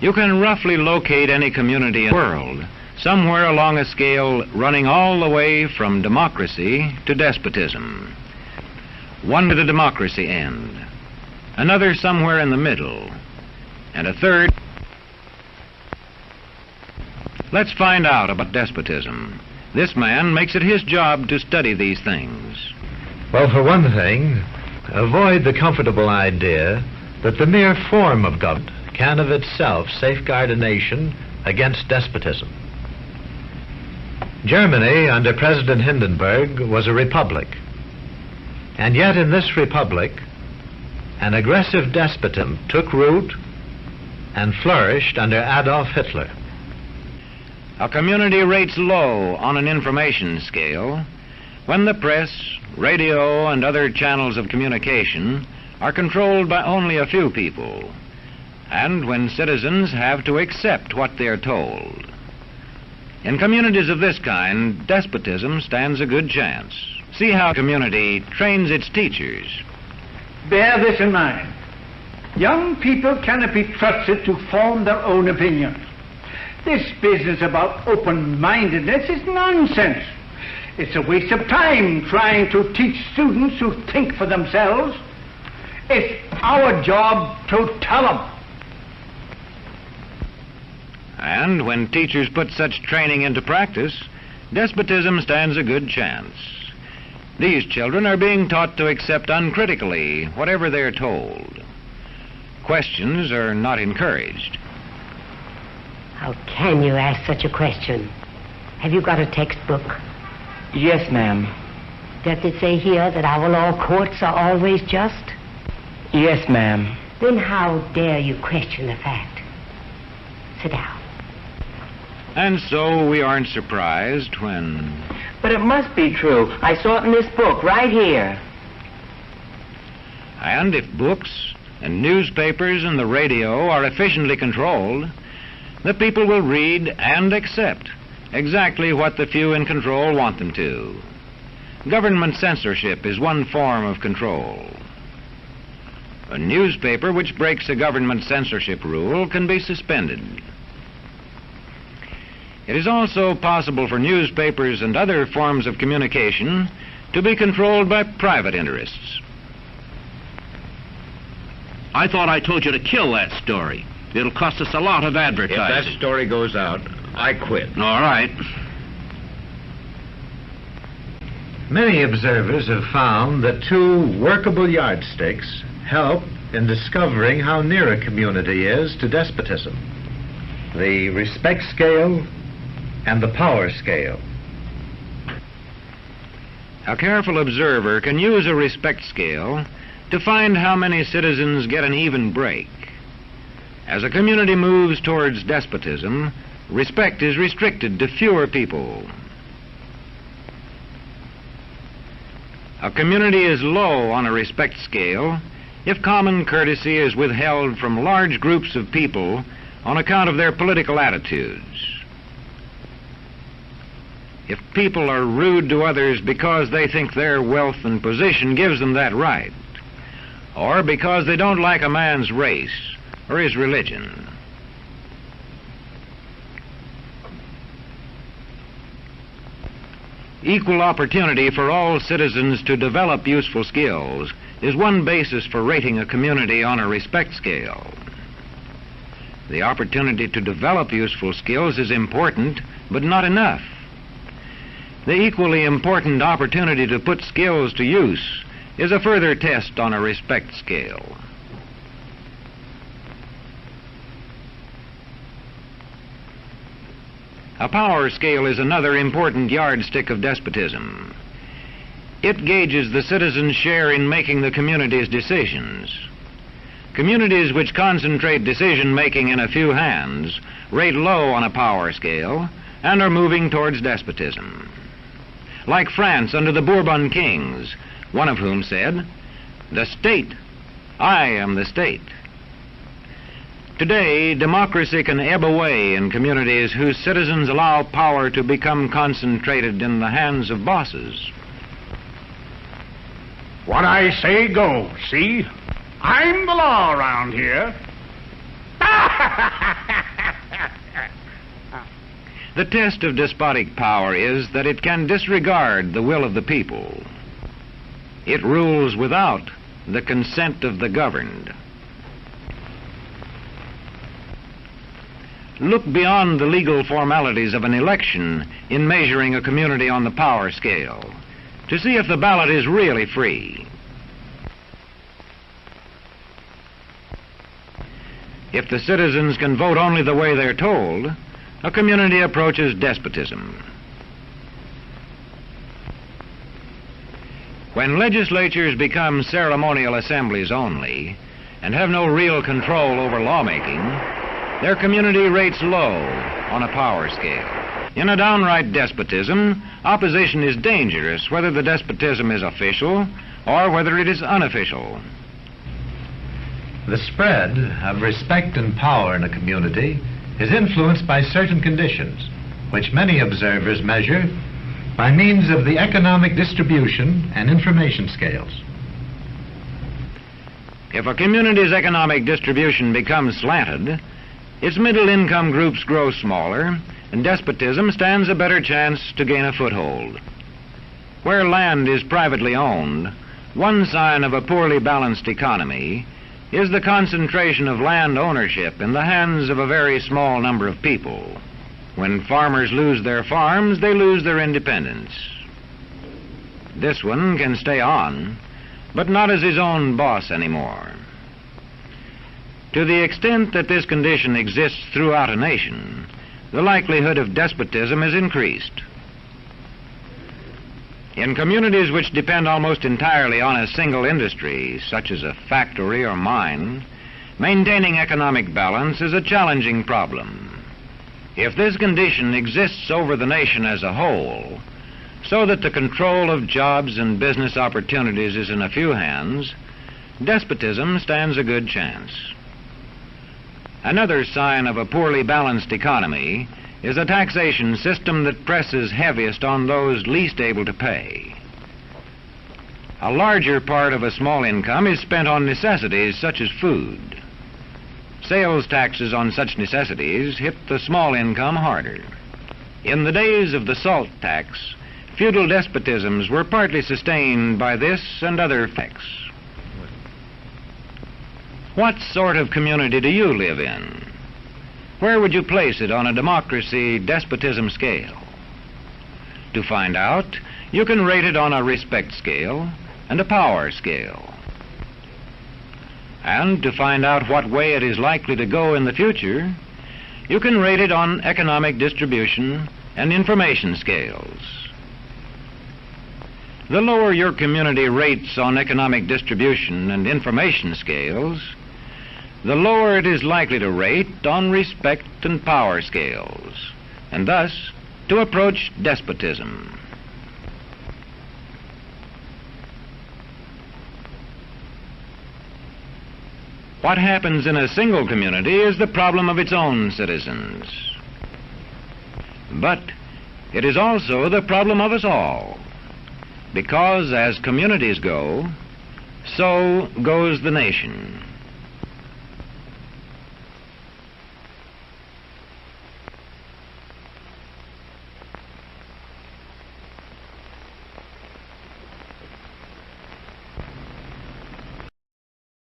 You can roughly locate any community in the world somewhere along a scale running all the way from democracy to despotism. One to the democracy end, another somewhere in the middle, and a third. Let's find out about despotism. This man makes it his job to study these things. Well, for one thing, avoid the comfortable idea that the mere form of government can of itself safeguard a nation against despotism. Germany, under President Hindenburg, was a republic. And yet in this republic, an aggressive despotism took root and flourished under Adolf Hitler. A community rates low on an information scale when the press, radio, and other channels of communication are controlled by only a few people, and when citizens have to accept what they're told. In communities of this kind, despotism stands a good chance. See how a community trains its teachers. Bear this in mind. Young people cannot be trusted to form their own opinions. This business about open-mindedness is nonsense. It's a waste of time trying to teach students who think for themselves. It's our job to tell them. And when teachers put such training into practice, despotism stands a good chance. These children are being taught to accept uncritically whatever they're told. Questions are not encouraged. How can you ask such a question? Have you got a textbook? Yes, ma'am. Does it say here that our law courts are always just? Yes, ma'am. Then how dare you question the fact? Sit down. And so we aren't surprised when... But it must be true. I saw it in this book right here. And if books and newspapers and the radio are efficiently controlled, the people will read and accept exactly what the few in control want them to. Government censorship is one form of control. A newspaper which breaks a government censorship rule can be suspended. It is also possible for newspapers and other forms of communication to be controlled by private interests. I thought I told you to kill that story. It'll cost us a lot of advertising. If that story goes out, I quit. All right. Many observers have found that two workable yardsticks help in discovering how near a community is to despotism: the respect scale and the power scale. A careful observer can use a respect scale to find how many citizens get an even break. As a community moves towards despotism, respect is restricted to fewer people. A community is low on a respect scale if common courtesy is withheld from large groups of people on account of their political attitudes. If people are rude to others because they think their wealth and position gives them that right, or because they don't like a man's race or his religion. Equal opportunity for all citizens to develop useful skills is one basis for rating a community on a respect scale. The opportunity to develop useful skills is important, but not enough. The equally important opportunity to put skills to use is a further test on a respect scale. A power scale is another important yardstick of despotism. It gauges the citizens' share in making the community's decisions. Communities which concentrate decision-making in a few hands rate low on a power scale and are moving towards despotism. Like France under the Bourbon kings, one of whom said, "The state, I am the state." Today, democracy can ebb away in communities whose citizens allow power to become concentrated in the hands of bosses. What I say goes, see? I'm the law around here. Ah! The test of despotic power is that it can disregard the will of the people. It rules without the consent of the governed. Look beyond the legal formalities of an election in measuring a community on the power scale to see if the ballot is really free. If the citizens can vote only the way they're told, a community approaches despotism. When legislatures become ceremonial assemblies only and have no real control over lawmaking, their community rates low on a power scale. In a downright despotism, opposition is dangerous whether the despotism is official or whether it is unofficial. The spread of respect and power in a community is influenced by certain conditions, which many observers measure by means of the economic distribution and information scales. If a community's economic distribution becomes slanted, its middle-income groups grow smaller, and despotism stands a better chance to gain a foothold. Where land is privately owned, one sign of a poorly balanced economy is the concentration of land ownership in the hands of a very small number of people. When farmers lose their farms, they lose their independence. This one can stay on, but not as his own boss anymore. To the extent that this condition exists throughout a nation, the likelihood of despotism is increased. In communities which depend almost entirely on a single industry, such as a factory or mine, maintaining economic balance is a challenging problem. If this condition exists over the nation as a whole, so that the control of jobs and business opportunities is in a few hands, despotism stands a good chance. Another sign of a poorly balanced economy is a taxation system that presses heaviest on those least able to pay. A larger part of a small income is spent on necessities such as food. Sales taxes on such necessities hit the small income harder. In the days of the salt tax, feudal despotisms were partly sustained by this and other effects. What sort of community do you live in? Where would you place it on a democracy-despotism scale? To find out, you can rate it on a respect scale and a power scale. And to find out what way it is likely to go in the future, you can rate it on economic distribution and information scales. The lower your community rates on economic distribution and information scales, the lower it is likely to rate on respect and power scales, and thus to approach despotism. What happens in a single community is the problem of its own citizens. But it is also the problem of us all, because as communities go, so goes the nation.